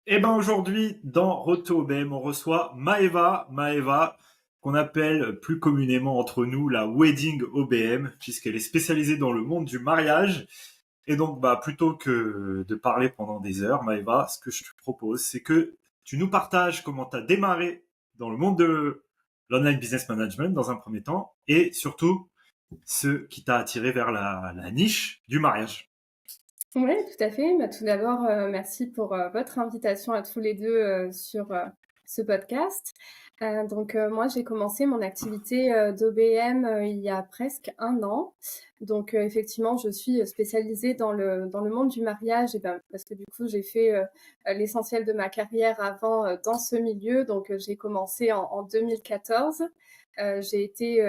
Eh ben aujourd'hui, dans Roto OBM, on reçoit Maeva, qu'on appelle plus communément entre nous la Wedding OBM, puisqu'elle est spécialisée dans le monde du mariage. Et donc, plutôt que de parler pendant des heures, Maeva, ce que je te propose, c'est que tu nous partages comment tu as démarré dans le monde de l'online business management dans un premier temps, et surtout ce qui t'a attiré vers la niche du mariage. Oui, tout à fait. Tout d'abord, merci pour votre invitation à tous les deux sur ce podcast. Moi, j'ai commencé mon activité d'OBM il y a presque un an. Effectivement, je suis spécialisée dans le monde du mariage, et ben, parce que du coup, j'ai fait l'essentiel de ma carrière avant dans ce milieu. J'ai commencé en 2014. J'ai été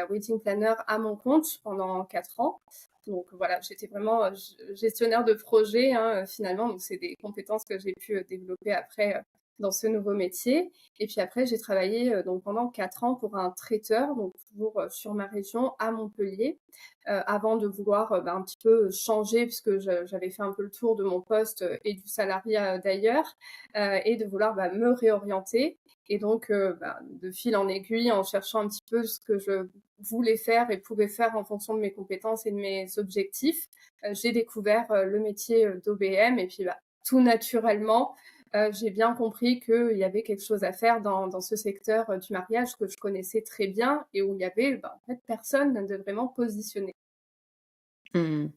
wedding planner à mon compte pendant 4 ans. Donc voilà, j'étais vraiment gestionnaire de projet finalement. Donc c'est des compétences que j'ai pu développer après dans ce nouveau métier. Et puis après, j'ai travaillé donc pendant 4 ans pour un traiteur, donc toujours sur ma région à Montpellier, avant de vouloir un petit peu changer puisque j'avais fait un peu le tour de mon poste et du salariat d'ailleurs, et de vouloir me réorienter. Et de fil en aiguille, en cherchant un petit peu ce que je voulais faire et pouvais faire en fonction de mes compétences et de mes objectifs, j'ai découvert le métier d'OBM. Et puis tout naturellement, j'ai bien compris qu'il y avait quelque chose à faire dans ce secteur du mariage que je connaissais très bien et où il y avait en fait personne de vraiment positionné. Mmh.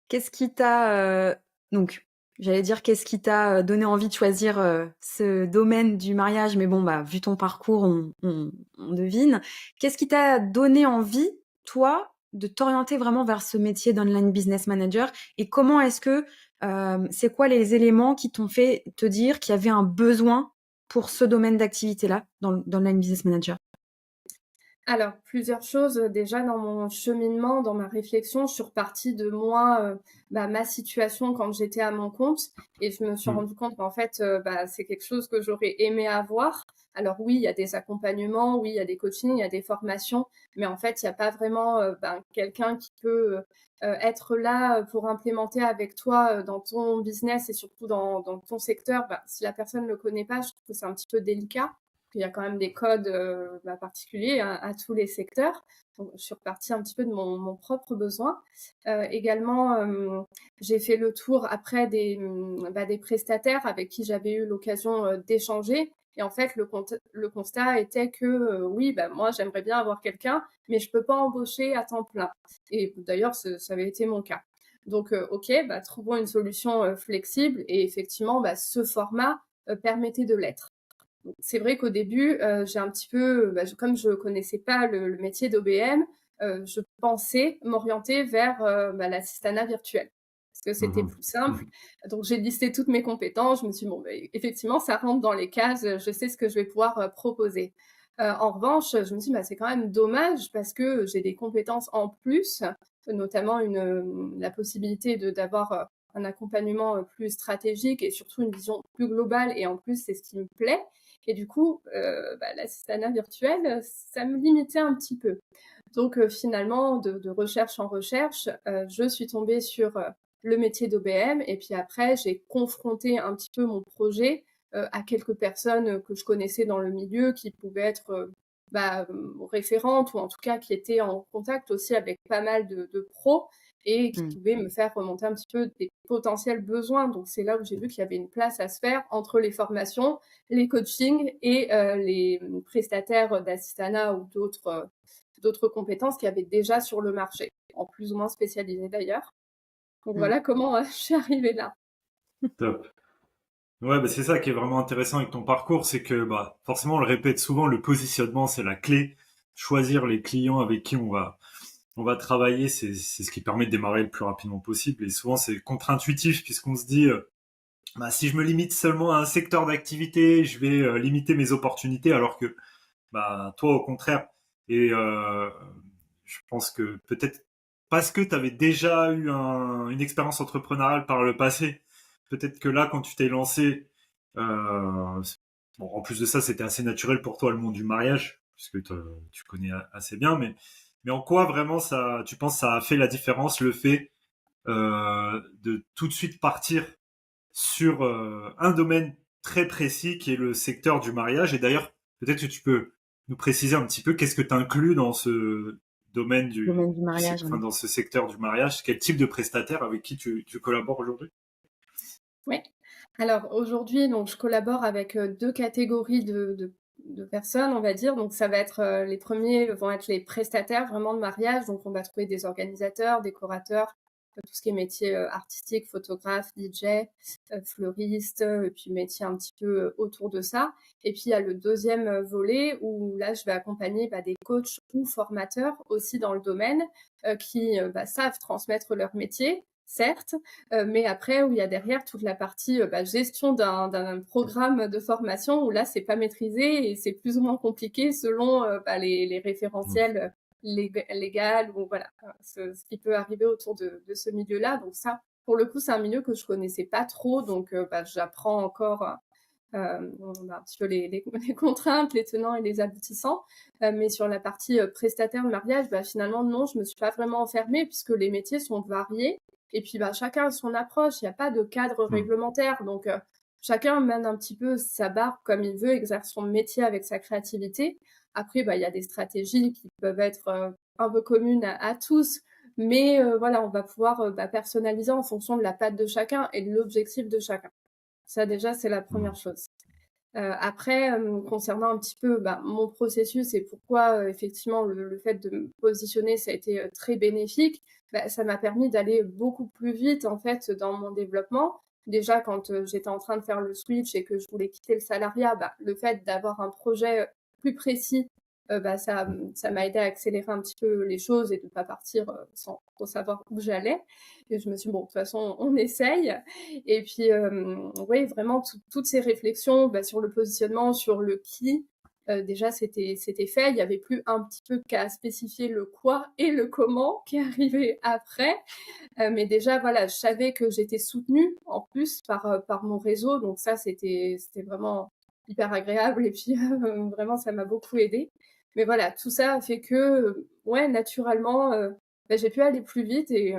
Qu'est-ce qui t'a, donc j'allais dire qu'est-ce qui t'a, donné envie de choisir, ce domaine du mariage, mais bon, vu ton parcours, on devine. Qu'est-ce qui t'a donné envie, toi, de t'orienter vraiment vers ce métier d'online business manager? Et comment est-ce que, c'est quoi les éléments qui t'ont fait te dire qu'il y avait un besoin pour ce domaine d'activité-là dans l'online business manager? Alors, plusieurs choses. Déjà, dans mon cheminement, dans ma réflexion, je suis repartie de moi, ma situation quand j'étais à mon compte, et je me suis Hmm. rendu compte qu'en fait, c'est quelque chose que j'aurais aimé avoir. Alors oui, il y a des accompagnements, oui, il y a des coachings, il y a des formations, mais en fait, il n'y a pas vraiment quelqu'un qui peut être là pour implémenter avec toi dans ton business et surtout dans ton secteur. Si la personne ne le connaît pas, je trouve que c'est un petit peu délicat. Il y a quand même des codes particuliers à tous les secteurs. Donc, je suis repartie un petit peu de mon propre besoin. Également, j'ai fait le tour après des prestataires avec qui j'avais eu l'occasion d'échanger. Et en fait, le constat était que oui, moi, j'aimerais bien avoir quelqu'un, mais je peux pas embaucher à temps plein. Et d'ailleurs, ça avait été mon cas. Ok, trouvons une solution flexible. Et effectivement, ce format permettait de l'être. C'est vrai qu'au début, j'ai un petit peu, comme je connaissais pas le métier d'OBM, je pensais m'orienter vers l'assistanat virtuel parce que c'était Mhm. plus simple. Donc j'ai listé toutes mes compétences. Je me suis dit, bon, effectivement, ça rentre dans les cases. Je sais ce que je vais pouvoir proposer. En revanche, je me suis dit, c'est quand même dommage parce que j'ai des compétences en plus, notamment la possibilité d'avoir un accompagnement plus stratégique et surtout une vision plus globale. Et en plus, c'est ce qui me plaît. Et du coup, l'assistanat virtuel, ça me limitait un petit peu. Finalement, de recherche en recherche, je suis tombée sur le métier d'OBM. Et puis après, j'ai confronté un petit peu mon projet à quelques personnes que je connaissais dans le milieu qui pouvaient être référentes ou en tout cas qui étaient en contact aussi avec pas mal de pros et qui Mmh. pouvaient me faire remonter un petit peu des potentiels besoins. Donc c'est là où j'ai vu qu'il y avait une place à se faire entre les formations, les coachings et les prestataires d'assistanat ou d'autres compétences qu'il y avait déjà sur le marché, en plus ou moins spécialisées d'ailleurs. Donc Mmh. voilà comment je suis arrivée là. Top. Ouais, c'est ça qui est vraiment intéressant avec ton parcours, c'est que forcément on le répète souvent, le positionnement c'est la clé. Choisir les clients avec qui on va travailler, c'est ce qui permet de démarrer le plus rapidement possible. Et souvent c'est contre-intuitif puisqu'on se dit si je me limite seulement à un secteur d'activité, je vais limiter mes opportunités, alors que toi au contraire. Et je pense que peut-être parce que tu avais déjà eu une expérience entrepreneuriale par le passé, peut-être que là quand tu t'es lancé, euh, bon, en plus de ça c'était assez naturel pour toi le monde du mariage puisque tu connais assez bien, mais en quoi vraiment ça, tu penses ça a fait la différence, le fait de tout de suite partir sur un domaine très précis qui est le secteur du mariage. Et d'ailleurs, peut-être que tu peux nous préciser un petit peu qu'est-ce que tu inclus dans ce domaine Domaine du mariage, enfin, oui. dans ce secteur du mariage. Quel type de prestataire avec qui tu collabores aujourd'hui? Oui. Alors aujourd'hui, donc je collabore avec 2 catégories de personnes, on va dire. Donc ça va être les premiers vont être les prestataires vraiment de mariage. Donc on va trouver des organisateurs, décorateurs, tout ce qui est métier artistique, photographe, DJ, fleuriste, et puis métier un petit peu autour de ça. Et puis il y a le deuxième volet où là je vais accompagner des coachs ou formateurs aussi dans le domaine qui savent transmettre leur métier, certes, mais après où il y a derrière toute la partie gestion d'un programme de formation où là c'est pas maîtrisé et c'est plus ou moins compliqué selon les référentiels légales ou voilà ce qui peut arriver autour de ce milieu-là. Donc ça, pour le coup, c'est un milieu que je connaissais pas trop, donc j'apprends encore un petit peu les contraintes, les tenants et les aboutissants. Mais sur la partie prestataire de mariage, finalement, non, je me suis pas vraiment enfermée puisque les métiers sont variés. Et puis, chacun a son approche. Il n'y a pas de cadre réglementaire. Donc, chacun mène un petit peu sa barque comme il veut, exerce son métier avec sa créativité. Après, il y a des stratégies qui peuvent être un peu communes à tous. Mais voilà, on va pouvoir personnaliser en fonction de la patte de chacun et de l'objectif de chacun. Ça, déjà, c'est la première chose. Après, concernant un petit peu mon processus et pourquoi effectivement le fait de me positionner, ça a été très bénéfique, ça m'a permis d'aller beaucoup plus vite en fait dans mon développement. Déjà, quand j'étais en train de faire le switch et que je voulais quitter le salariat, le fait d'avoir un projet plus précis, ça m'a aidé à accélérer un petit peu les choses et de ne pas partir sans trop savoir où j'allais. Et je me suis dit, bon, de toute façon, on essaye. Et puis, oui, vraiment, toutes ces réflexions sur le positionnement, sur le qui, déjà, c'était fait. Il n'y avait plus un petit peu qu'à spécifier le quoi et le comment qui arrivait après. Mais déjà, voilà, je savais que j'étais soutenue en plus par mon réseau. Donc ça, c'était vraiment hyper agréable. Et puis, vraiment, ça m'a beaucoup aidée. Mais voilà, tout ça a fait que, ouais, naturellement, j'ai pu aller plus vite et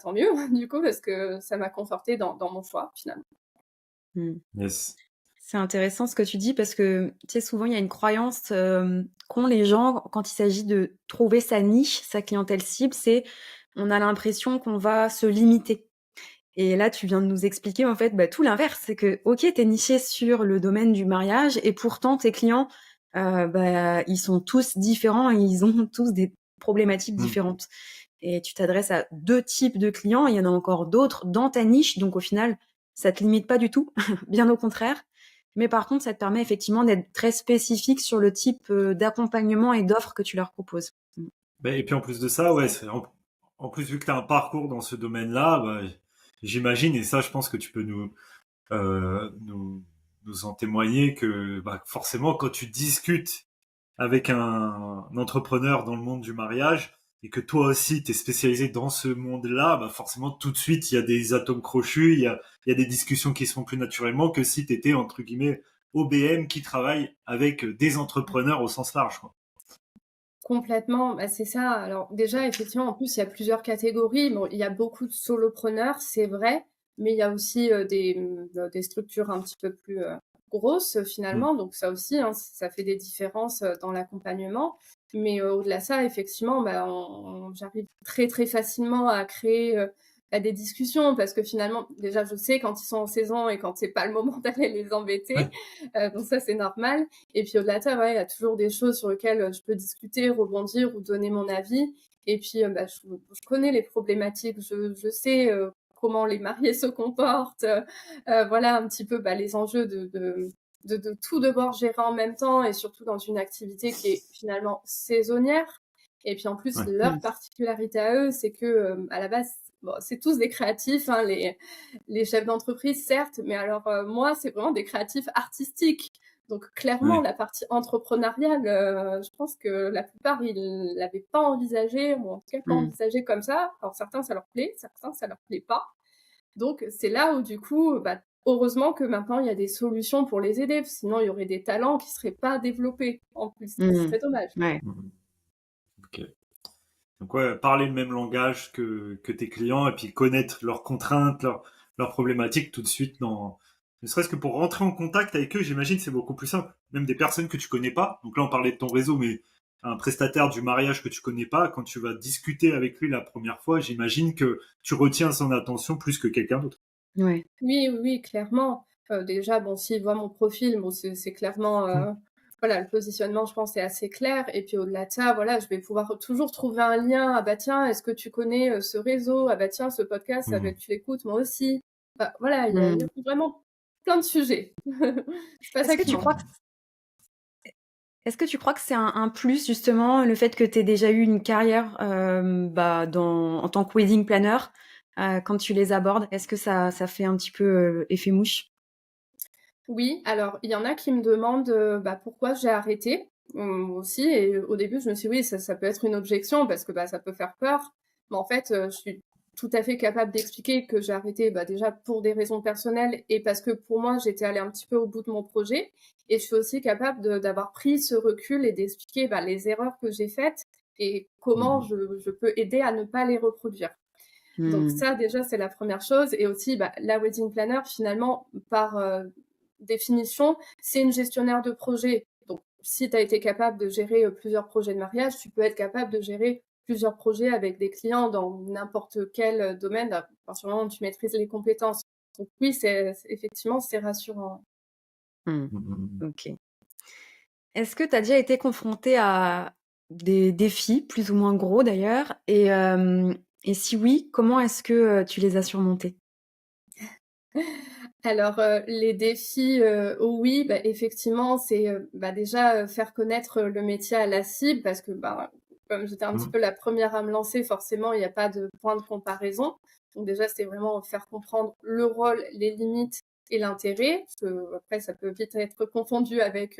tant mieux, du coup, parce que ça m'a confortée dans mon choix, finalement. Yes. C'est intéressant ce que tu dis parce que, tu sais, souvent, il y a une croyance qu'ont les gens quand il s'agit de trouver sa niche, sa clientèle cible, c'est on a l'impression qu'on va se limiter. Et là, tu viens de nous expliquer en fait tout l'inverse. C'est que, ok, t'es niché sur le domaine du mariage et pourtant tes clients, ils sont tous différents et ils ont tous des problématiques différentes. Et tu t'adresses à 2 types de clients. Il y en a encore d'autres dans ta niche. Donc au final, ça te limite pas du tout, bien au contraire. Mais par contre, ça te permet effectivement d'être très spécifique sur le type d'accompagnement et d'offres que tu leur proposes. Et puis en plus de ça, ouais, en plus vu que tu as un parcours dans ce domaine-là, j'imagine, et ça je pense que tu peux nous en témoigner, que forcément quand tu discutes avec un entrepreneur dans le monde du mariage, et que toi aussi tu es spécialisé dans ce monde-là, forcément tout de suite il y a des atomes crochus, il y a des discussions qui se font plus naturellement que si tu étais entre guillemets OBM qui travaille avec des entrepreneurs au sens large, quoi. Complètement, c'est ça. Alors déjà, effectivement, en plus, il y a plusieurs catégories. Bon, il y a beaucoup de solopreneurs, c'est vrai, mais il y a aussi des structures un petit peu plus grosses finalement. Donc ça aussi, hein, ça fait des différences dans l'accompagnement. Mais au-delà de ça, effectivement, j'arrive très très facilement à créer des discussions parce que finalement, déjà, je sais quand ils sont en saison et quand c'est pas le moment d'aller les embêter. Donc ça, c'est normal. Et puis au-delà de ça, il y a toujours des choses sur lesquelles je peux discuter, rebondir ou donner mon avis. Et puis, je connais les problématiques, je sais comment les mariés se comportent. Voilà un petit peu les enjeux de tout devoir gérer en même temps et surtout dans une activité qui est finalement saisonnière. Et puis en plus, leur particularité à eux, c'est que à la base, c'est tous des créatifs, hein, les chefs d'entreprise, certes, mais alors moi, c'est vraiment des créatifs artistiques. Donc clairement, la partie entrepreneuriale, je pense que la plupart, ils l'avaient pas envisagé, ou en tout cas pas envisagé comme ça. Alors certains, ça leur plaît, certains, ça leur plaît pas. Donc c'est là où du coup, heureusement que maintenant, il y a des solutions pour les aider. Sinon, il y aurait des talents qui seraient pas développés en plus. Ce serait dommage. Ouais. Ok. Donc parler le même langage que tes clients et puis connaître leurs contraintes, leurs problématiques tout de suite dans, ne serait-ce que pour rentrer en contact avec eux, j'imagine c'est beaucoup plus simple. Même des personnes que tu connais pas. Donc là, on parlait de ton réseau, mais un prestataire du mariage que tu connais pas, quand tu vas discuter avec lui la première fois, j'imagine que tu retiens son attention plus que quelqu'un d'autre. Ouais. Oui, oui, oui, clairement. Déjà, bon, s'il voit mon profil, bon, c'est clairement, voilà, le positionnement, je pense, est assez clair. Et puis au-delà de ça, voilà, je vais pouvoir toujours trouver un lien. Ah bah tiens, est-ce que tu connais ce réseau? Ah bah tiens, ce podcast, ah bah, Mhm. tu l'écoutes, moi aussi. Bah, voilà, il y a Mm. vraiment plein de sujets. C'est pas Est-ce ça que qui tu manque. crois que Est-ce que tu crois que c'est un plus justement le fait que tu aies déjà eu une carrière en tant que wedding planner quand tu les abordes? Est-ce que ça fait un petit peu effet mouche? Oui, alors il y en a qui me demandent bah, pourquoi j'ai arrêté aussi. Et au début, je me suis dit, oui, ça peut être une objection parce que bah, ça peut faire peur. Mais en fait, je suis tout à fait capable d'expliquer que j'ai arrêté bah, déjà pour des raisons personnelles et parce que pour moi, j'étais allée un petit peu au bout de mon projet. Et je suis aussi capable d'avoir pris ce recul et d'expliquer bah, les erreurs que j'ai faites et comment Mhm. je peux aider à ne pas les reproduire. Donc Mm. ça, déjà, c'est la première chose. Et aussi, bah, la wedding planner, finalement, par définition, c'est une gestionnaire de projet. Donc, si tu as été capable de gérer plusieurs projets de mariage, tu peux être capable de gérer plusieurs projets avec des clients dans n'importe quel domaine, à partir du moment où tu maîtrises les compétences. Donc oui, effectivement, c'est rassurant. Mm. Mhm. Ok. Est-ce que tu as déjà été confronté à des défis, plus ou moins gros d'ailleurs? Et si oui, comment est-ce que tu les as surmontés? Alors, les défis, oui, bah, effectivement, c'est, bah, déjà, faire connaître le métier à la cible parce que, bah, comme j'étais un petit Mhm. peu la première à me lancer, forcément, il y a pas de point de comparaison. Donc déjà, c'était vraiment faire comprendre le rôle, les limites et l'intérêt, parce qu'après ça peut vite être confondu avec,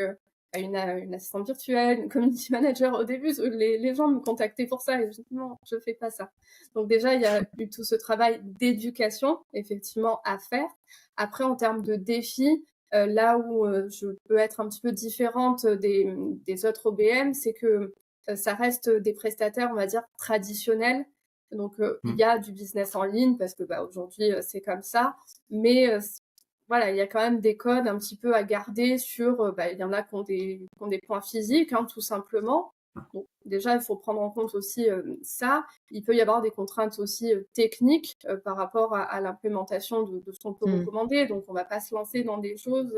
bah, une assistante virtuelle, une community manager. Au début, les gens me contactaient pour ça et je dis: «Non, je fais pas ça». Donc déjà, il y a eu tout ce travail d'éducation, effectivement, à faire. Après, en termes de défis, là où je peux être un petit peu différente des autres OBM, c'est que ça reste des prestataires, on va dire, traditionnels. Donc, il y Mhm. a du business en ligne parce que bah, aujourd'hui, c'est comme ça. Mais voilà, il y a quand même des codes un petit peu à garder sur, bah, il y en a qui ont des points physiques, hein, tout simplement. Donc, déjà, il faut prendre en compte aussi ça. Il peut y avoir des contraintes aussi techniques par rapport à l'implémentation de ce qu'on peut Mm. recommander. Donc, on va pas se lancer dans des choses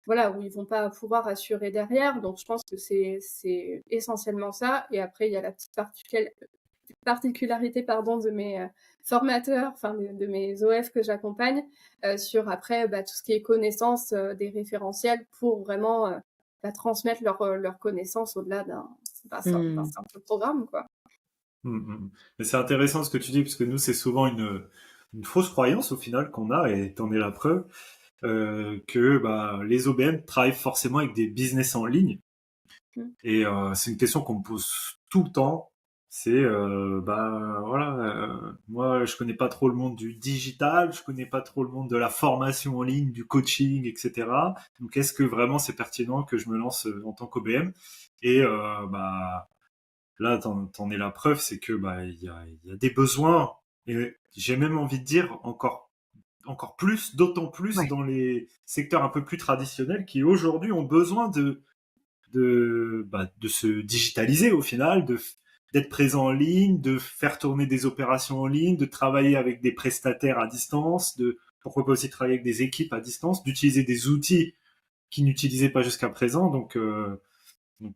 voilà, où ils vont pas pouvoir assurer derrière. Donc, je pense que c'est essentiellement ça. Et après, il y a la petite particularité pardon, de mes formateurs, enfin de mes OF que j'accompagne, sur après bah, tout ce qui est connaissance des référentiels pour vraiment bah, transmettre leur connaissance au-delà d'un Mm. simple programme, quoi. Mhm. Mais c'est intéressant ce que tu dis, parce que nous, c'est souvent une fausse croyance au final qu'on a, et t'en es la preuve, que bah, les OBM travaillent forcément avec des business en ligne. Mm. Et c'est une question qu'on me pose tout le temps. C'est bah voilà, moi je connais pas trop le monde du digital, je connais pas trop le monde de la formation en ligne, du coaching, etc. Donc est-ce que vraiment c'est pertinent que je me lance en tant qu'OBM? Et bah là t'en es la preuve, c'est que bah il y a des besoins et j'ai même envie de dire encore plus, d'autant plus Ouais. dans les secteurs un peu plus traditionnels qui aujourd'hui ont besoin de se digitaliser au final, d'être présent en ligne, de faire tourner des opérations en ligne, de travailler avec des prestataires à distance, de pourquoi pas aussi travailler avec des équipes à distance, d'utiliser des outils qu'ils n'utilisaient pas jusqu'à présent. Donc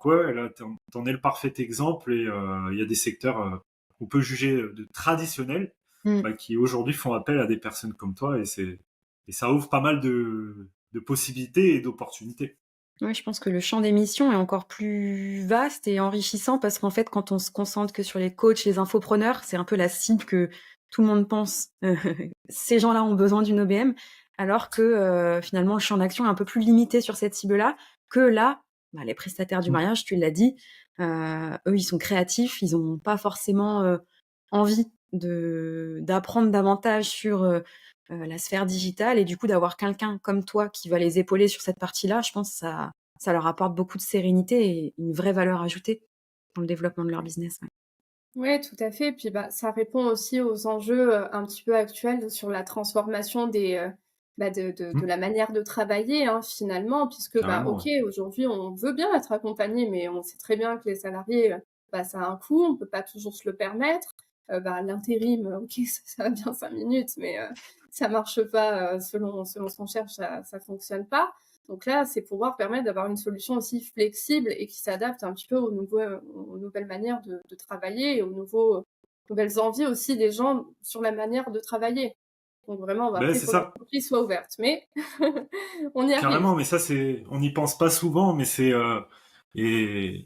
ouais, là t'en es le parfait exemple et il y a des secteurs qu'on peut juger de traditionnels Mm. bah, qui aujourd'hui font appel à des personnes comme toi et ça ouvre pas mal de possibilités et d'opportunités. Ouais, je pense que le champ des missions est encore plus vaste et enrichissant parce qu'en fait, quand on se concentre que sur les coachs, les infopreneurs, c'est un peu la cible que tout le monde pense. Ces gens-là ont besoin d'une OBM, alors que finalement, le champ d'action est un peu plus limité sur cette cible-là, que là, bah, les prestataires du Mm. mariage, tu l'as dit, eux, ils sont créatifs, ils n'ont pas forcément envie d'apprendre davantage sur la sphère digitale et du coup d'avoir quelqu'un comme toi qui va les épauler sur cette partie-là, je pense que ça leur apporte beaucoup de sérénité et une vraie valeur ajoutée dans le développement de leur business. Ouais. Ouais, tout à fait. Puis bah, ça répond aussi aux enjeux un petit peu actuels sur la transformation de Hmm, la manière de travailler, hein, finalement, puisque bah, carrément, ok, ouais. aujourd'hui on veut bien être accompagné, mais on sait très bien que les salariés, bah, ça a un coût, on peut pas toujours se le permettre. Bah, l'intérim, ok, ça va bien 5 minutes, mais ça marche pas selon ce qu'on cherche, ça fonctionne pas. Donc là, c'est pouvoir permettre d'avoir une solution aussi flexible et qui s'adapte un petit peu aux nouvelles manières de travailler et nouvelles envies aussi des gens sur la manière de travailler. Donc vraiment, bah, Ben, après, il c'est faut que ça. l'entreprise soit ouverte, mais on y arrive. Carrément, mais ça, on n'y pense pas souvent, mais et,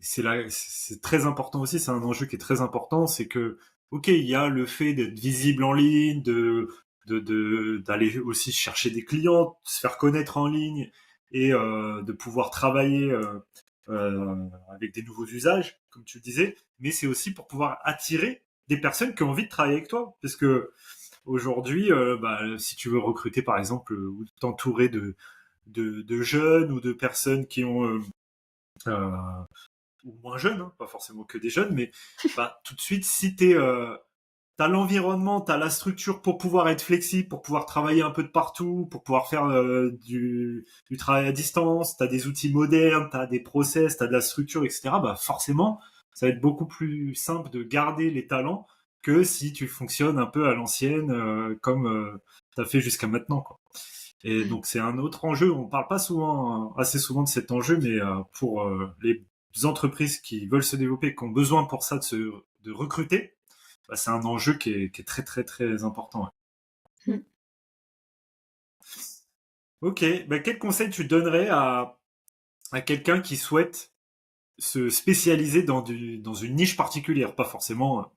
c'est très important aussi. C'est un enjeu qui est très important. C'est que, ok, il y a le fait d'être visible en ligne, d'aller aussi chercher des clients, se faire connaître en ligne et de pouvoir travailler avec des nouveaux usages, comme tu le disais. Mais c'est aussi pour pouvoir attirer des personnes qui ont envie de travailler avec toi, parce que aujourd'hui, bah, si tu veux recruter par exemple ou t'entourer de jeunes ou de personnes qui ont euh, ou moins jeunes, hein, pas forcément que des jeunes, mais bah, tout de suite, si t'as l'environnement, t'as la structure pour pouvoir être flexible, pour pouvoir travailler un peu de partout, pour pouvoir faire du travail à distance, t'as des outils modernes, t'as des process, t'as de la structure, etc. Bah forcément, ça va être beaucoup plus simple de garder les talents que si tu fonctionnes un peu à l'ancienne, comme t'as fait jusqu'à maintenant, quoi. Et donc c'est un autre enjeu. On parle pas souvent, assez souvent de cet enjeu, mais pour les entreprises qui veulent se développer, qui ont besoin pour ça de recruter, bah, c'est un enjeu qui est très très très important. Ouais. Mm. Ok, bah, quel conseil tu donnerais à quelqu'un qui souhaite se spécialiser dans une niche particulière, pas forcément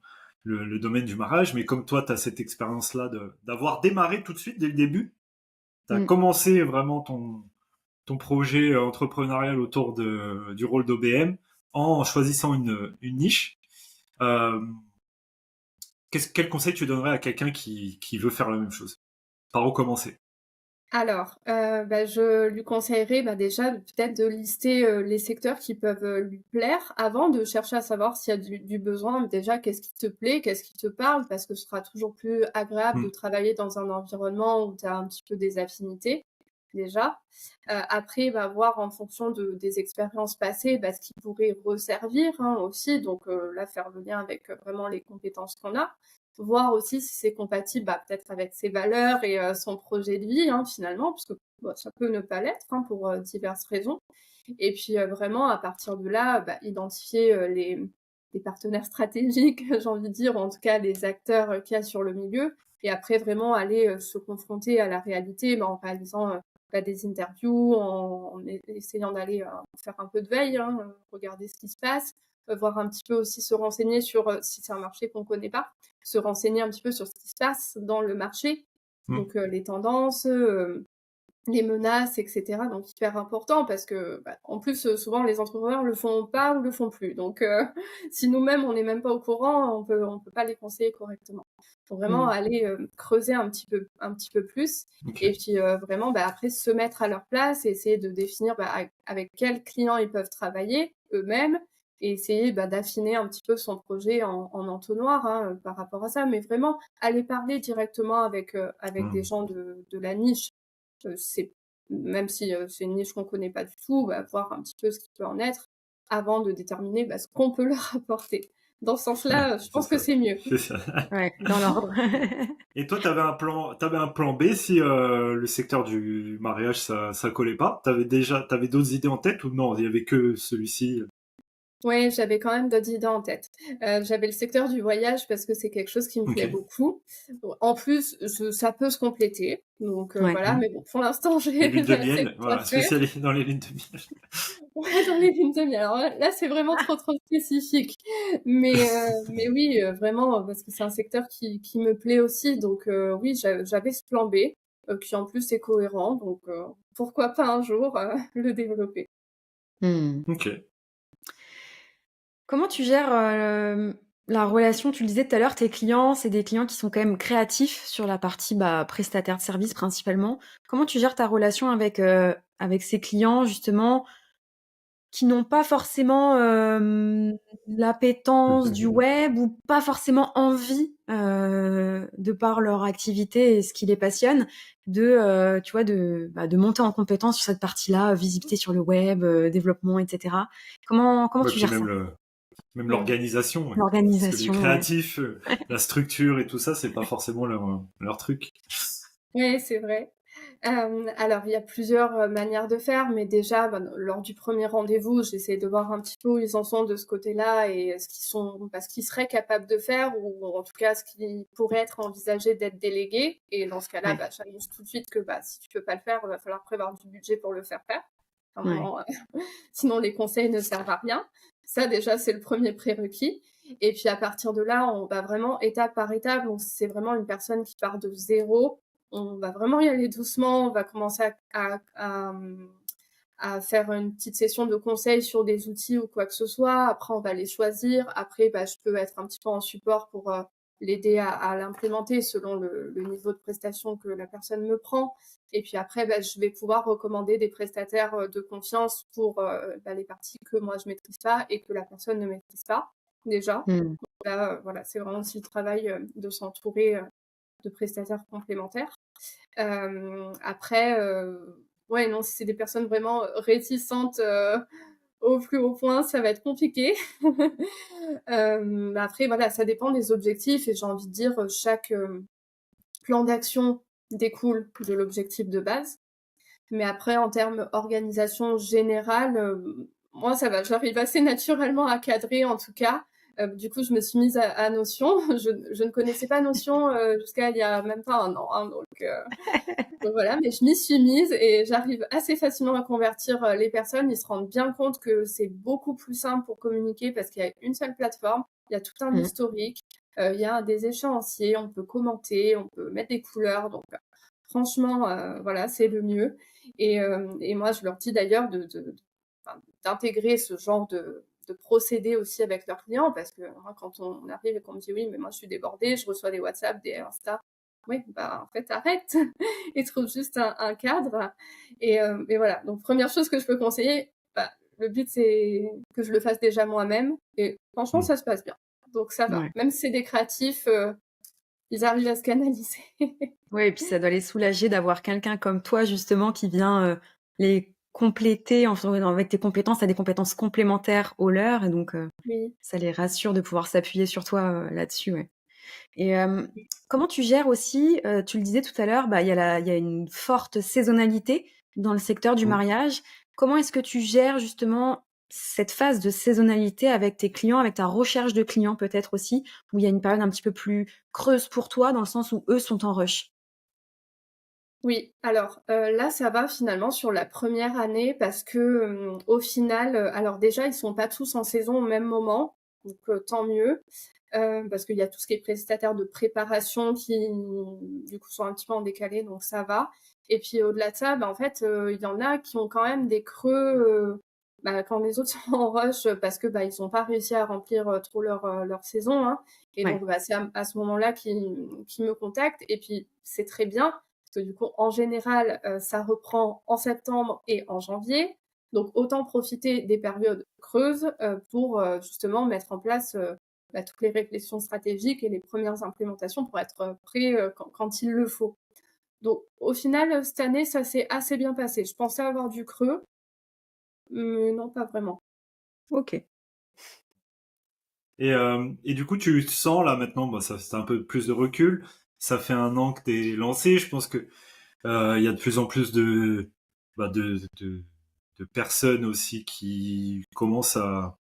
le domaine du mariage, mais comme toi, tu as cette expérience-là d'avoir démarré tout de suite dès le début, tu as Mm. commencé vraiment ton projet entrepreneurial autour du rôle d'OBM en choisissant une niche. Euh, quel conseil tu donnerais à quelqu'un qui veut faire la même chose? Par où commencer? Alors, bah, je lui conseillerais, bah, déjà peut-être de lister, les secteurs qui peuvent, lui plaire avant de chercher à savoir s'il y a du besoin. Déjà, qu'est-ce qui te plaît? Qu'est-ce qui te parle? Parce que ce sera toujours plus agréable de Hmm. travailler dans un environnement où tu as un petit peu des affinités, déjà. Après, bah, voir en fonction des expériences passées, bah, ce qui pourrait resservir, hein, aussi. Donc, là, faire le lien avec, vraiment les compétences qu'on a. Voir aussi si c'est compatible, bah, peut-être avec ses valeurs et son projet de vie, hein, finalement, parce que bah, ça peut ne pas l'être, hein, pour diverses raisons. Et puis vraiment, à partir de là, bah, identifier les partenaires stratégiques, j'ai envie de dire, ou en tout cas les acteurs qu'il y a sur le milieu. Et après, vraiment aller se confronter à la réalité, bah, en réalisant bah, des interviews, en essayant d'aller faire un peu de veille, hein, regarder ce qui se passe, voir un petit peu aussi se renseigner sur, si c'est un marché qu'on ne connaît pas, se renseigner un petit peu sur ce qui se passe dans le marché, Hmm. donc les tendances, les menaces, etc. Donc hyper important parce que, bah, en plus, souvent les entrepreneurs le font pas ou le font plus. Donc si nous-mêmes on n'est même pas au courant, on peut pas les conseiller correctement. Faut vraiment Mm. aller creuser un petit peu plus Ok. et puis vraiment bah, après se mettre à leur place et essayer de définir bah, avec quels clients ils peuvent travailler eux-mêmes et essayer bah, d'affiner un petit peu son projet en entonnoir, hein, par rapport à ça, mais vraiment aller parler directement avec des Hmm. gens de la niche. C'est même si c'est une niche qu'on connaît pas du tout, bah, voir un petit peu ce qui peut en être avant de déterminer bah, ce qu'on peut leur apporter. Dans ce Ouais, sens-là, je c'est pense que ça. c'est mieux. C'est ça. Ouais, dans l'ordre. Et toi, t'avais un plan B si le secteur du mariage ça collait pas. T'avais d'autres idées en tête ou non? Il y avait que celui-ci. Ouais, j'avais quand même d'autres idées en tête. J'avais le secteur du voyage parce que c'est quelque chose qui me Ok. plaît beaucoup. Bon, en plus, ça peut se compléter, donc Ouais. voilà. Hmm. Mais bon, pour l'instant, Les j'ai lunes de le miel, secteur voilà, faire. spécialisé dans les lunes de miel. Ouais, dans les lunes de miel. Alors là, c'est vraiment trop spécifique. Mais oui, vraiment, parce que c'est un secteur qui me plaît aussi. Donc oui, j'avais ce plan B, qui en plus est cohérent. Donc pourquoi pas un jour le développer. Mm. Ok. Comment tu gères la relation? Tu le disais tout à l'heure, tes clients, c'est des clients qui sont quand même créatifs sur la partie bah, prestataire de service principalement. Comment tu gères ta relation avec ces clients, justement, qui n'ont pas forcément l'appétence du web ou pas forcément envie, de par leur activité et ce qui les passionne, tu vois, de monter en compétence sur cette partie-là, visibilité sur le web, développement, etc. Comment Ouais, tu puis gères ça? même Mm. l'organisation, ouais. Parce que les L'organisation, ouais. créatifs, la structure et tout ça, c'est pas forcément leur truc. Oui, c'est vrai. Alors, il y a plusieurs manières de faire, mais déjà, lors du premier rendez-vous, j'essaie de voir un petit peu où ils en sont de ce côté-là et ce qu'ils seraient capables de faire, ou en tout cas ce qui pourrait être envisagé d'être délégué. Et dans ce cas-là, Ouais, j'annonce tout de suite que si tu peux pas le faire, il va falloir prévoir du budget pour le faire faire. À un ouais. moment, sinon les conseils ne servent à rien. Ça, déjà, c'est le premier prérequis. Et puis à partir de là, on va vraiment étape par étape. Donc, c'est vraiment une personne qui part de zéro. On va vraiment y aller doucement. On va commencer à faire une petite session de conseils sur des outils ou quoi que ce soit. Après, on va les choisir. Après, je peux être un petit peu en support pour l'aider à l'implémenter selon le niveau de prestation que la personne me prend. Et puis après, je vais pouvoir recommander des prestataires de confiance pour les parties que moi je maîtrise pas et que la personne ne maîtrise pas déjà. Mm. Là, voilà, c'est vraiment aussi le travail de s'entourer de prestataires complémentaires. Après, ouais, non, si c'est des personnes vraiment réticentes au plus haut point, ça va être compliqué. Après, voilà, ça dépend des objectifs et j'ai envie de dire, chaque plan d'action découle de l'objectif de base. Mais après, en termes organisation générale, moi, ça va, j'arrive assez naturellement à cadrer, en tout cas. Du coup, je me suis mise à Notion. Je ne connaissais pas Notion jusqu'à il y a même pas un an, hein, donc voilà, mais je m'y suis mise et j'arrive assez facilement à convertir les personnes. Ils se rendent bien compte que c'est beaucoup plus simple pour communiquer parce qu'il y a une seule plateforme, il y a tout un Mm. historique, il y a des échéanciers, on peut commenter, on peut mettre des couleurs. Donc franchement, voilà, c'est le mieux. Et moi, je leur dis d'ailleurs d'intégrer ce genre de procédé aussi avec leurs clients parce que moi, quand on arrive et qu'on me dit oui, mais moi je suis débordée, je reçois des WhatsApp, des Insta. Oui, en fait, arrête et trouve juste un cadre. Et voilà. Donc, première chose que je peux conseiller, le but, c'est que je le fasse déjà moi-même. Et franchement, Mm. ça se passe bien. Donc, ça va. Ouais. Même si c'est des créatifs, ils arrivent à se canaliser. Ouais, et puis ça doit les soulager d'avoir quelqu'un comme toi, justement, qui vient les compléter avec tes compétences. Tu as des compétences complémentaires aux leurs, et donc Oui. ça les rassure de pouvoir s'appuyer sur toi là-dessus. Ouais. Et comment tu gères aussi, tu le disais tout à l'heure, il y a une forte saisonnalité dans le secteur du Mm. mariage. Comment est-ce que tu gères justement cette phase de saisonnalité avec tes clients, avec ta recherche de clients peut-être aussi, où il y a une période un petit peu plus creuse pour toi, dans le sens où eux sont en rush? Oui, alors là, ça va finalement sur la première année parce que au final, alors déjà, ils sont pas tous en saison au même moment, donc tant mieux. Parce qu'il y a tout ce qui est prestataire de préparation qui, du coup, sont un petit peu en décalé, donc ça va. Et puis au-delà de ça, en fait, il y en a qui ont quand même des creux quand les autres sont en rush parce que ils n'ont pas réussi à remplir trop leur saison, hein. Et Ouais. donc, c'est à ce moment-là qu'ils me contactent. Et puis, c'est très bien parce que du coup, en général, ça reprend en septembre et en janvier. Donc, autant profiter des périodes creuses pour justement mettre en place toutes les réflexions stratégiques et les premières implémentations pour être prêt quand il le faut. Donc, au final, cette année, ça s'est assez bien passé. Je pensais avoir du creux, mais non, pas vraiment. Ok. Et du coup, tu sens là maintenant, ça c'est un peu plus de recul. Ça fait un an que t'es lancé. Je pense que il y a de plus en plus bah, de, de, de personnes aussi qui commencent à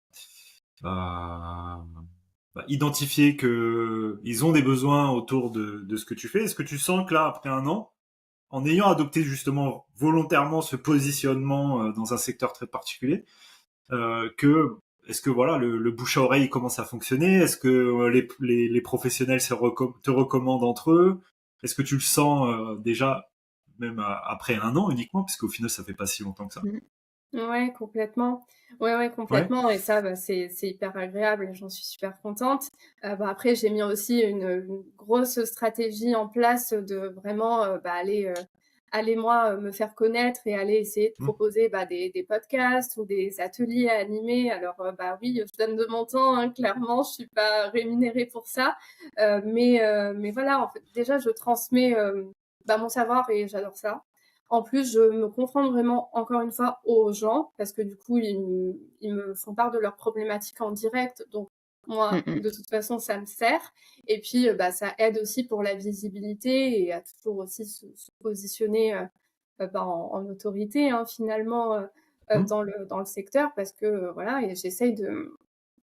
identifier que ils ont des besoins autour de ce que tu fais. Est-ce que tu sens que là, après un an, en ayant adopté justement volontairement ce positionnement dans un secteur très particulier, que est-ce que voilà le bouche à oreille commence à fonctionner? Est-ce que les professionnels te recommandent entre eux? Est-ce que tu le sens déjà même après un an uniquement, puisque au final ça fait pas si longtemps que ça. Mm. Ouais, complètement. Ouais, Ouais. complètement. Et ça, c'est hyper agréable et j'en suis super contente. Après, j'ai mis aussi une grosse stratégie en place de vraiment aller aller moi me faire connaître et aller essayer de proposer des podcasts ou des ateliers à animer. Alors oui, je donne de mon temps, hein, clairement, je suis pas rémunérée pour ça, mais voilà, en fait, déjà je transmets mon savoir et j'adore ça. En plus, je me confronte vraiment, encore une fois, aux gens, parce que du coup, ils me font part de leurs problématiques en direct. Donc, moi, de toute façon, ça me sert. Et puis, ça aide aussi pour la visibilité et à toujours aussi se positionner en autorité, hein, finalement, dans le secteur, parce que, voilà, et j'essaye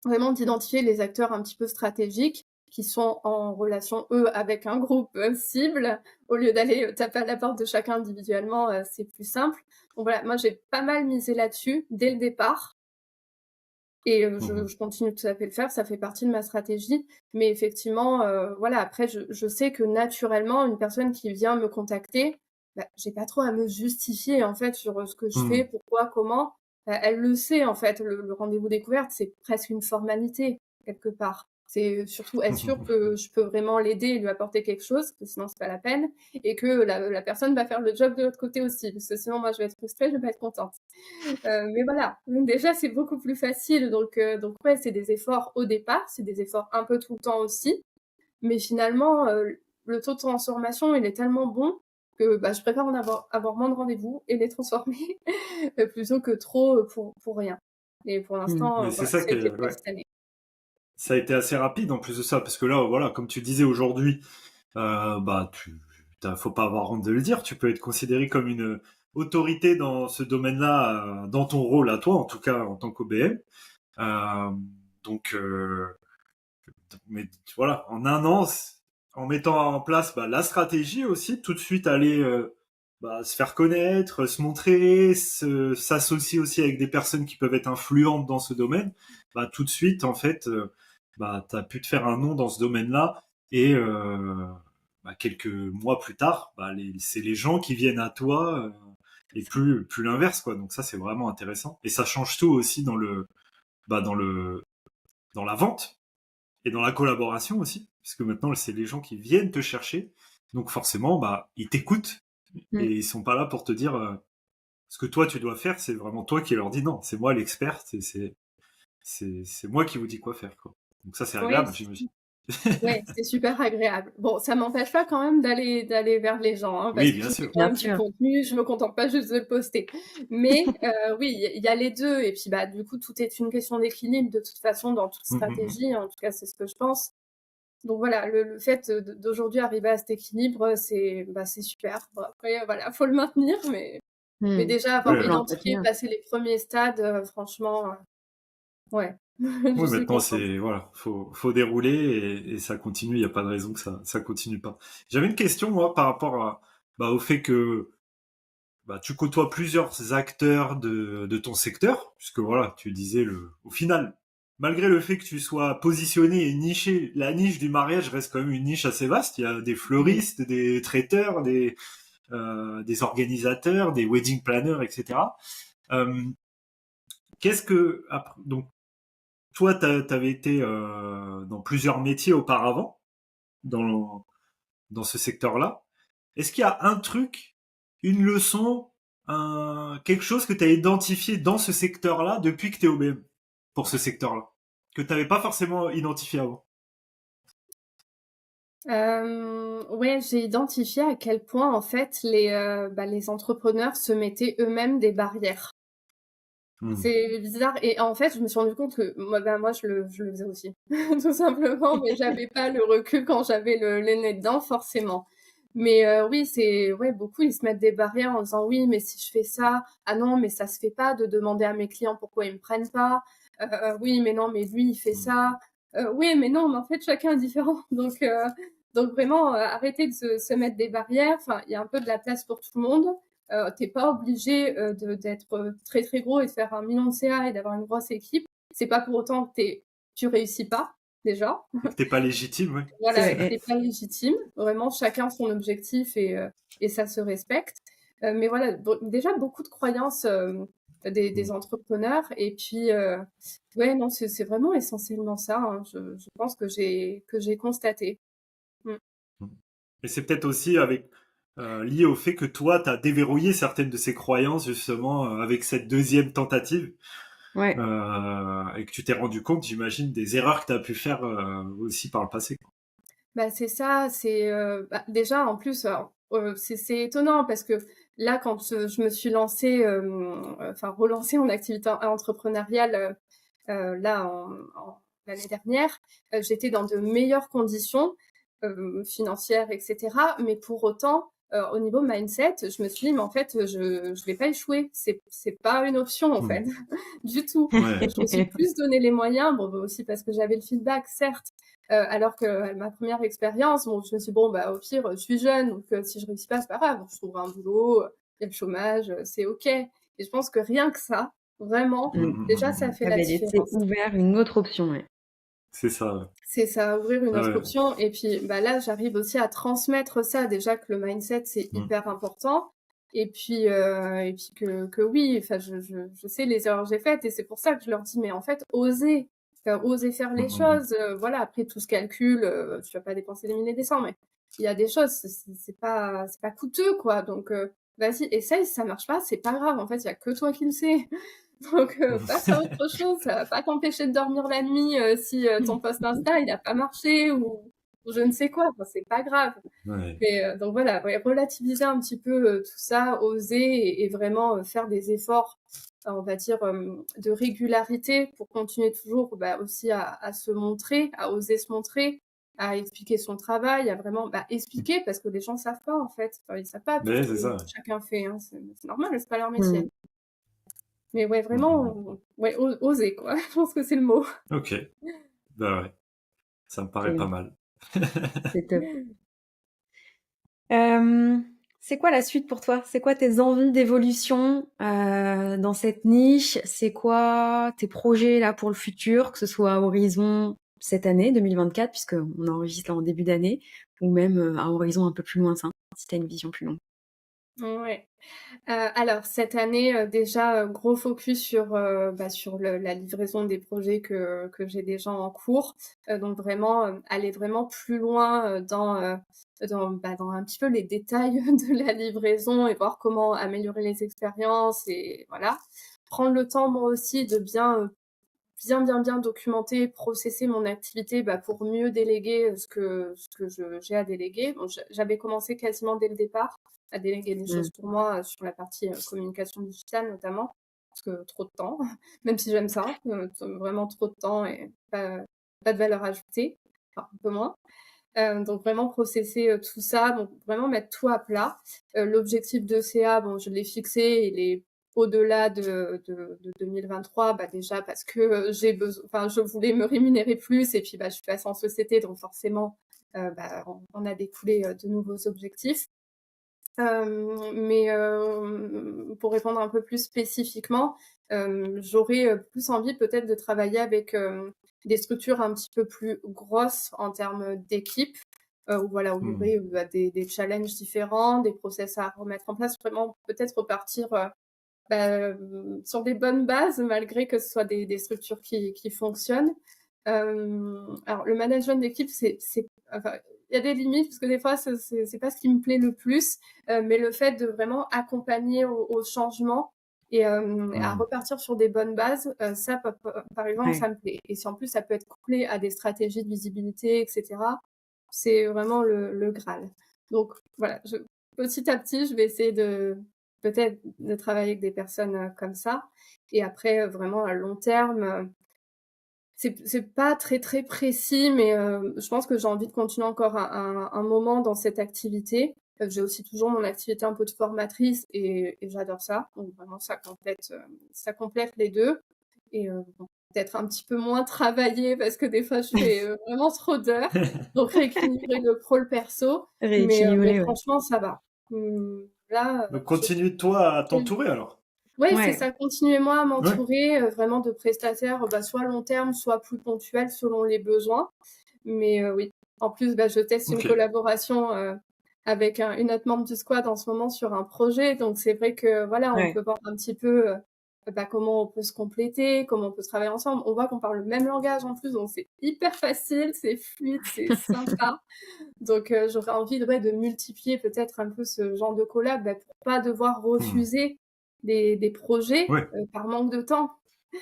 vraiment d'identifier les acteurs un petit peu stratégiques qui sont en relation, eux, avec un groupe cible. Au lieu d'aller taper à la porte de chacun individuellement, c'est plus simple. Donc voilà, moi, j'ai pas mal misé là-dessus dès le départ. Et je continue tout à fait le faire, ça fait partie de ma stratégie. Mais effectivement, voilà, après, je sais que naturellement, une personne qui vient me contacter, j'ai pas trop à me justifier, en fait, sur ce que je fais, pourquoi, comment. Elle le sait, en fait, le rendez-vous découverte, c'est presque une formalité, quelque part. C'est surtout être sûr que je peux vraiment l'aider et lui apporter quelque chose, parce que sinon c'est pas la peine, et que la personne va faire le job de l'autre côté aussi, parce que sinon moi je vais être frustrée, je vais pas être contente. Mais voilà, donc déjà c'est beaucoup plus facile, donc ouais, c'est des efforts au départ, c'est des efforts un peu tout le temps aussi, mais finalement le taux de transformation il est tellement bon que je préfère en avoir moins de rendez-vous et les transformer plutôt que trop pour rien. Et pour l'instant, Mais c'est ça ça a été le cas ouais. cette année. Ça a été assez rapide en plus de ça, parce que là, voilà, comme tu disais aujourd'hui, faut pas avoir honte de le dire, tu peux être considéré comme une autorité dans ce domaine-là, dans ton rôle à toi, en tout cas en tant qu'OBM. Euh, donc, mais voilà, en un an, en mettant en place la stratégie aussi, tout de suite aller se faire connaître, se montrer, s'associer aussi avec des personnes qui peuvent être influentes dans ce domaine, tout de suite, en fait, t'as pu te faire un nom dans ce domaine-là et quelques mois plus tard, c'est les gens qui viennent à toi et plus l'inverse, quoi. Donc ça, c'est vraiment intéressant et ça change tout aussi dans la vente et dans la collaboration aussi, puisque maintenant c'est les gens qui viennent te chercher, donc forcément ils t'écoutent et ils sont pas là pour te dire ce que toi tu dois faire, c'est vraiment toi qui leur dis non, c'est moi l'expert, c'est moi qui vous dis quoi faire, quoi. Donc ça c'est agréable, j'imagine. Ouais, c'est super agréable. Bon, ça m'empêche pas quand même d'aller vers les gens, hein, parce Oui, que bien je fais sûr. quand même du contenu, je me contente pas juste de le poster. Mais oui, il y a les deux, et puis du coup, tout est une question d'équilibre de toute façon dans toute stratégie, en tout cas c'est ce que je pense. Donc voilà, le fait d'aujourd'hui arriver à cet équilibre, c'est super. Bon, après, voilà, faut le maintenir, mais déjà avoir identifié, passé les premiers stades, franchement, ouais. Oui, Je suis maintenant contente. faut dérouler et ça continue. Il n'y a pas de raison que ça continue pas. J'avais une question moi par rapport au fait que tu côtoies plusieurs acteurs de ton secteur, puisque voilà, tu disais au final, malgré le fait que tu sois positionné et niché, la niche du mariage reste quand même une niche assez vaste. Il y a des fleuristes, des traiteurs, des organisateurs, des wedding planners, etc. Donc toi, t'avais été dans plusieurs métiers auparavant, dans ce secteur-là. Est-ce qu'il y a un truc, une leçon, quelque chose que tu as identifié dans ce secteur-là depuis que tu es OBM, pour ce secteur-là, que tu n'avais pas forcément identifié avant? Ouais, j'ai identifié à quel point en fait les entrepreneurs se mettaient eux-mêmes des barrières. C'est bizarre et en fait, je me suis rendu compte que moi je le faisais aussi tout simplement, mais j'avais pas le recul quand j'avais le nez dedans forcément. Mais oui, beaucoup ils se mettent des barrières en disant oui, mais si je fais ça, ah non, mais ça se fait pas de demander à mes clients pourquoi ils me prennent pas. Oui, mais non, mais lui il fait ça. Oui, mais non, mais en fait chacun est différent. Donc vraiment arrêter de se mettre des barrières. Enfin, il y a un peu de la place pour tout le monde. T'es pas obligé d'être très très gros et de faire 1 million de CA et d'avoir une grosse équipe. C'est pas pour autant que tu réussis pas, déjà. Et que t'es pas légitime, ouais. Voilà, t'es pas légitime. Vraiment, chacun son objectif et ça se respecte. Mais voilà, déjà beaucoup de croyances des entrepreneurs. Et puis, ouais, non, c'est vraiment essentiellement ça, hein, je pense que j'ai constaté. Et c'est peut-être aussi avec lié au fait que toi, tu as déverrouillé certaines de ces croyances justement avec cette deuxième tentative Ouais. et que tu t'es rendu compte, j'imagine, des erreurs que tu as pu faire aussi par le passé. Bah, c'est ça, c'est déjà en plus, c'est étonnant parce que là, quand je me suis lancée, enfin relancée en activité entrepreneuriale, là l'année dernière, j'étais dans de meilleures conditions financières, etc. Mais pour autant, au niveau mindset, je me suis dit, mais en fait, je vais pas échouer. C'est pas une option en fait, du tout. Ouais. Et je me suis plus donné les moyens, bon, aussi parce que j'avais le feedback, certes. Alors que ma première expérience, bon, je me suis dit, bon, bah, au pire, je suis jeune, donc si je réussis pas, c'est pas grave, je trouverai un boulot, il y a le chômage, c'est ok. Et je pense que rien que ça, vraiment, déjà, ça fait la T'avais laissé différence. ouvert une autre option, ouais. C'est ça. Ouais. C'est ça, ouvrir une autre Ouais. option. Et puis bah, là, j'arrive aussi à transmettre ça, déjà que le mindset, c'est hyper important. Et puis que oui, enfin, je sais les erreurs que j'ai faites et c'est pour ça que je leur dis, mais en fait, oser faire les choses. Voilà, après, tout se calcule, tu vas pas dépenser des milliers des cents, mais il y a des choses, c'est pas coûteux, quoi. Donc, vas-y, essaye, si ça marche pas, c'est pas grave. En fait, il y a que toi qui le sais. Donc, passe à autre chose, ça va pas t'empêcher de dormir la nuit si ton post Insta il a pas marché ou je ne sais quoi, enfin, c'est pas grave. Ouais. Mais, donc voilà, ouais, relativiser un petit peu tout ça, oser et vraiment faire des efforts, on va dire, de régularité pour continuer toujours bah, aussi à se montrer, à oser se montrer, à expliquer son travail, à vraiment expliquer parce que les gens savent pas en fait, enfin, ils savent pas tout Mais ce c'est que ça. chacun fait, hein, c'est normal, c'est pas leur métier. Mais ouais, Ouais. vraiment, ouais, oser, quoi. Je pense que c'est le mot. Ok. Bah ouais. Ça me paraît pas C'est mal. c'est top. C'est quoi la suite pour toi? C'est quoi tes envies d'évolution dans cette niche? C'est quoi tes projets là pour le futur, que ce soit à horizon cette année 2024, puisqu'on enregistre là en début d'année, ou même à horizon un peu plus lointain, si tu as une vision plus longue. Ouais. Alors cette année, déjà, gros focus sur la livraison des projets que j'ai déjà en cours. Donc vraiment, aller vraiment plus loin dans un petit peu les détails de la livraison et voir comment améliorer les expériences et voilà. Prendre le temps moi aussi de bien documenter, processer mon activité pour mieux déléguer j'ai à déléguer. Bon, j'avais commencé quasiment dès le départ à déléguer des choses pour moi sur la partie communication digitale notamment, parce que trop de temps, même si j'aime ça, vraiment trop de temps et pas de valeur ajoutée, enfin un peu moins. Donc vraiment processer tout ça, donc vraiment mettre tout à plat. L'objectif de CA, bon, je l'ai fixé, il est au-delà de 2023, déjà parce que j'ai besoin, enfin, je voulais me rémunérer plus et puis je suis passée en société, donc forcément, on a découlé de nouveaux objectifs. Mais pour répondre un peu plus spécifiquement, j'aurais plus envie peut-être de travailler avec des structures un petit peu plus grosses en termes d'équipe, où voilà, où il y aurait des challenges différents, des process à remettre en place, vraiment peut-être repartir sur des bonnes bases, malgré que ce soit des structures qui fonctionnent. Alors, le management d'équipe, enfin, il y a des limites parce que des fois, c'est pas ce qui me plaît le plus, mais le fait de vraiment accompagner au changement et à repartir sur des bonnes bases, ça, par exemple, ça me plaît. Et si en plus ça peut être couplé à des stratégies de visibilité, etc., c'est vraiment le Graal. Donc voilà, petit à petit, je vais essayer peut-être de travailler avec des personnes comme ça. Et après, vraiment à long terme, c'est pas très très précis, mais je pense que j'ai envie de continuer encore un moment dans cette activité. J'ai aussi toujours mon activité un peu de formatrice et j'adore ça. Donc vraiment, ça complète les deux. Et bon, peut-être un petit peu moins travailler parce que des fois, je fais vraiment trop d'heures. Donc rééquilibrer le pro, le perso. Mais Rééquilibrer, ouais. franchement, ça va. Là, Donc continue toi à t'entourer alors. ouais, c'est Ouais. ça. Continuez-moi à Ouais. m'entourer vraiment de prestataires, soit long terme, soit plus ponctuels selon les besoins. Mais oui, en plus, je teste une Ok. collaboration avec une autre membre du squad en ce moment sur un projet. Donc c'est vrai que voilà, on Ouais. peut voir un petit peu comment on peut se compléter, comment on peut travailler ensemble. On voit qu'on parle le même langage en plus, donc c'est hyper facile, c'est fluide, c'est sympa. Donc j'aurais envie de multiplier peut-être un peu ce genre de collab pour pas devoir refuser des projets Ouais. par manque de temps.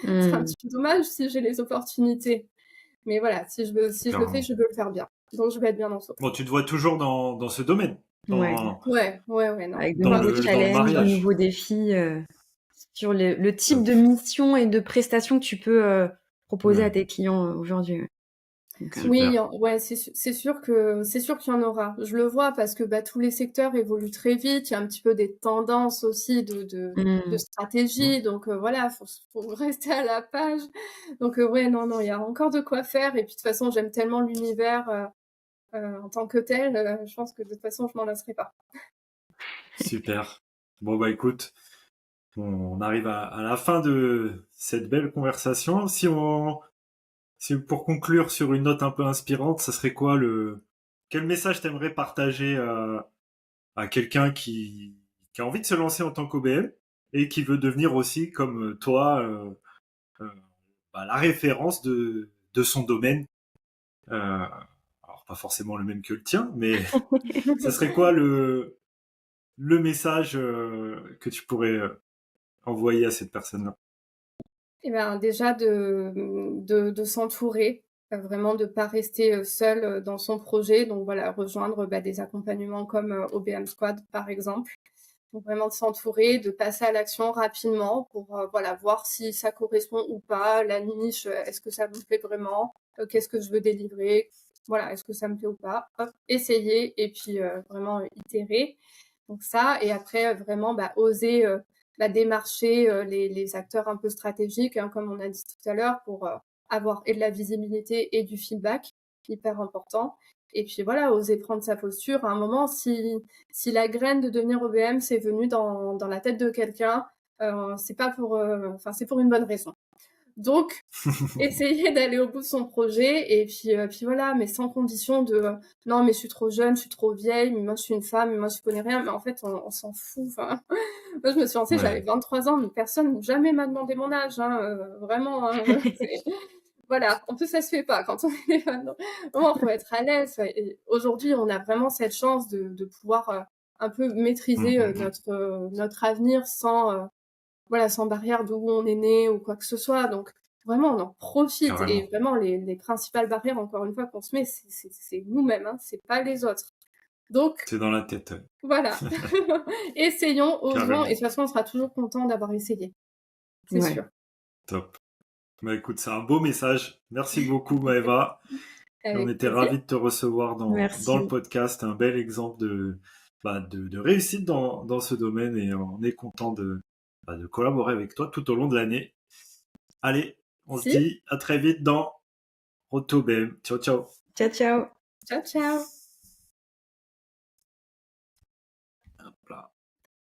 C'est un petit peu dommage si j'ai les opportunités. Mais voilà, si je le fais, je veux le faire bien. Donc je vais être bien dans ce. Bon, tu te vois toujours dans ce domaine, Ouais. Ouais, non. Avec de dans nouveaux le challenges, de mariage. nouveaux défis, sur le type Top. de mission et de prestations que tu peux proposer Ouais. à tes clients aujourd'hui. Donc, Super. Oui, ouais, c'est sûr qu'il y en aura. Je le vois parce que tous les secteurs évoluent très vite. Il y a un petit peu des tendances aussi de stratégie. Donc voilà, faut rester à la page. Donc ouais, non, il y a encore de quoi faire. Et puis de toute façon, j'aime tellement l'univers en tant que tel. Je pense que de toute façon, je m'en lasserai pas. Super. Bon, bah écoute, on arrive à la fin de cette belle conversation. Si pour conclure sur une note un peu inspirante, ça serait quoi quel message t'aimerais partager à quelqu'un qui a envie de se lancer en tant qu'OBM et qui veut devenir aussi, comme toi, euh, la référence de son domaine. Alors pas forcément le même que le tien, mais ça serait quoi le message que tu pourrais envoyer à cette personne-là? Eh ben, déjà de s'entourer, vraiment de pas rester seul dans son projet. Donc voilà, rejoindre des accompagnements comme OBM Squad par exemple. Donc vraiment de s'entourer, de passer à l'action rapidement pour voilà voir si ça correspond ou pas, la niche, est-ce que ça me plaît vraiment, qu'est-ce que je veux délivrer, voilà, est-ce que ça me plaît ou pas. Hop, essayer et puis vraiment itérer. Donc ça, et après vraiment oser démarcher les acteurs un peu stratégiques, hein, comme on a dit tout à l'heure, pour avoir et de la visibilité et du feedback, hyper important. Et puis voilà, oser prendre sa posture. À un moment, si la graine de devenir OBM c'est venu dans la tête de quelqu'un, c'est pas pour, c'est pour une bonne raison. Donc, essayer d'aller au bout de son projet et puis voilà, mais sans condition de non mais je suis trop jeune, je suis trop vieille, mais moi je suis une femme, mais moi je connais rien. Mais en fait, on s'en fout. Enfin, moi je me suis lancée, j'avais Ouais. 23 ans, mais personne jamais m'a demandé mon âge, hein, vraiment. Hein, voilà, en plus ça se fait pas quand on est fan. Vraiment, faut être à l'aise. Et aujourd'hui, on a vraiment cette chance de pouvoir un peu maîtriser notre avenir sans sans barrière d'où on est né ou quoi que ce soit. Donc vraiment, on en profite. Et Carrément. vraiment, les principales barrières, encore une fois, qu'on se met, c'est nous-mêmes, hein, c'est pas les autres. Donc C'est dans la tête. voilà, essayons, osons, et Carrément. de toute façon, on sera toujours content d'avoir essayé. C'est Ouais. sûr. Top. Bah écoute, c'est un beau message. Merci beaucoup, Maëva. Et on Avec était plaisir. ravis de te recevoir dans le Merci. podcast. Un bel exemple de réussite dans ce domaine et on est content de collaborer avec toi tout au long de l'année. Allez, on se Si. dit à très vite dans Road to OBM. Ciao, ciao. Ciao, ciao. Ciao, ciao.